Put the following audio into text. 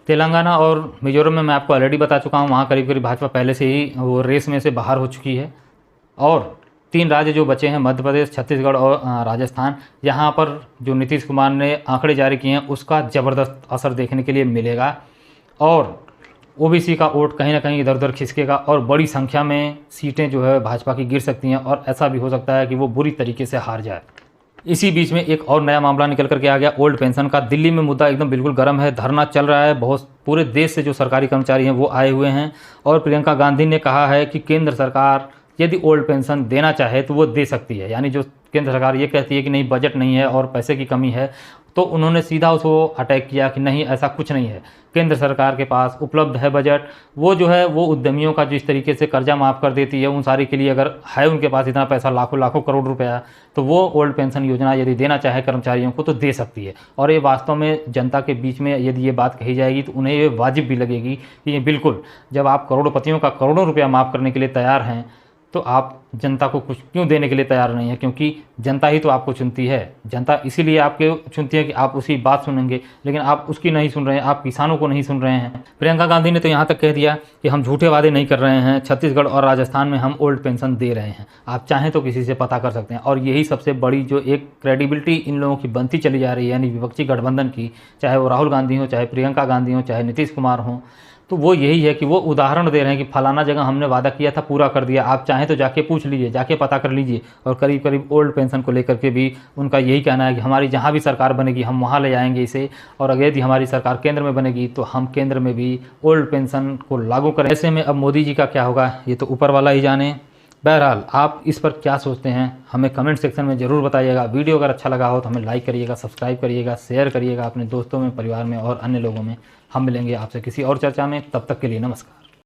तेलंगाना और मिजोरम में मैं आपको ऑलरेडी बता चुका हूँ, वहाँ करीब करीब भाजपा पहले से ही वो रेस में से बाहर हो चुकी है। और 3 राज्य जो बचे हैं, मध्य प्रदेश, छत्तीसगढ़ और राजस्थान, यहाँ पर जो नीतीश कुमार ने आंकड़े जारी किए हैं उसका ज़बरदस्त असर देखने के लिए मिलेगा और ओबीसी का वोट कहीं ना कहीं इधर उधर खिसकेगा और बड़ी संख्या में सीटें जो है भाजपा की गिर सकती हैं और ऐसा भी हो सकता है कि वो बुरी तरीके से हार जाए। इसी बीच में एक और नया मामला निकल करके आ गया ओल्ड पेंशन का। दिल्ली में मुद्दा एकदम बिल्कुल गर्म है, धरना चल रहा है, बहुत पूरे देश से जो सरकारी कर्मचारी हैं वो आए हुए हैं और प्रियंका गांधी ने कहा है कि केंद्र सरकार यदि ओल्ड पेंशन देना चाहे तो वो दे सकती है। यानी जो केंद्र सरकार ये कहती है कि नहीं बजट नहीं है और पैसे की कमी है, तो उन्होंने सीधा उसको अटैक किया कि नहीं ऐसा कुछ नहीं है, केंद्र सरकार के पास उपलब्ध है बजट। वो जो है वो उद्यमियों का जिस तरीके से कर्जा माफ़ कर देती है, उन सारी के लिए अगर है उनके पास इतना पैसा, लाखों लाखों करोड़ रुपया, तो वो ओल्ड पेंशन योजना यदि देना चाहे कर्मचारियों को तो दे सकती है। और ये वास्तव में जनता के बीच में यदि ये बात कही जाएगी तो उन्हें ये वाजिब भी लगेगी कि ये बिल्कुल, जब आप करोड़पतियों का करोड़ों रुपया माफ़ करने के लिए तैयार हैं तो आप जनता को कुछ क्यों देने के लिए तैयार नहीं है? क्योंकि जनता ही तो आपको चुनती है। जनता इसीलिए आपके चुनती है कि आप उसकी बात सुनेंगे, लेकिन आप उसकी नहीं सुन रहे हैं, आप किसानों को नहीं सुन रहे हैं। प्रियंका गांधी ने तो यहाँ तक कह दिया कि हम झूठे वादे नहीं कर रहे हैं, छत्तीसगढ़ और राजस्थान में हम ओल्ड पेंशन दे रहे हैं, आप चाहें तो किसी से पता कर सकते हैं। और यही सबसे बड़ी जो एक क्रेडिबिलिटी इन लोगों की बनती चली जा रही है, यानी विपक्षी गठबंधन की, चाहे वो राहुल गांधी हो, चाहे प्रियंका गांधी हो, चाहे नीतीश कुमार हों, तो वो यही है कि वो उदाहरण दे रहे हैं कि फलाना जगह हमने वादा किया था पूरा कर दिया, आप चाहें तो जाके पूछ लीजिए, जाके पता कर लीजिए। और करीब करीब ओल्ड पेंशन को लेकर के भी उनका यही कहना है कि हमारी जहाँ भी सरकार बनेगी हम वहाँ ले जाएंगे इसे, और अगर यदि हमारी सरकार केंद्र में बनेगी तो हम केंद्र में भी ओल्ड पेंशन को लागू करें। ऐसे में अब मोदी जी का क्या होगा ये तो ऊपर वाला ही जाने। बहरहाल आप इस पर क्या सोचते हैं हमें कमेंट सेक्शन में ज़रूर बताइएगा। वीडियो अगर अच्छा लगा हो तो हमें लाइक करिएगा, सब्सक्राइब करिएगा, शेयर करिएगा अपने दोस्तों में, परिवार में और अन्य लोगों में। हम मिलेंगे आपसे किसी और चर्चा में, तब तक के लिए नमस्कार।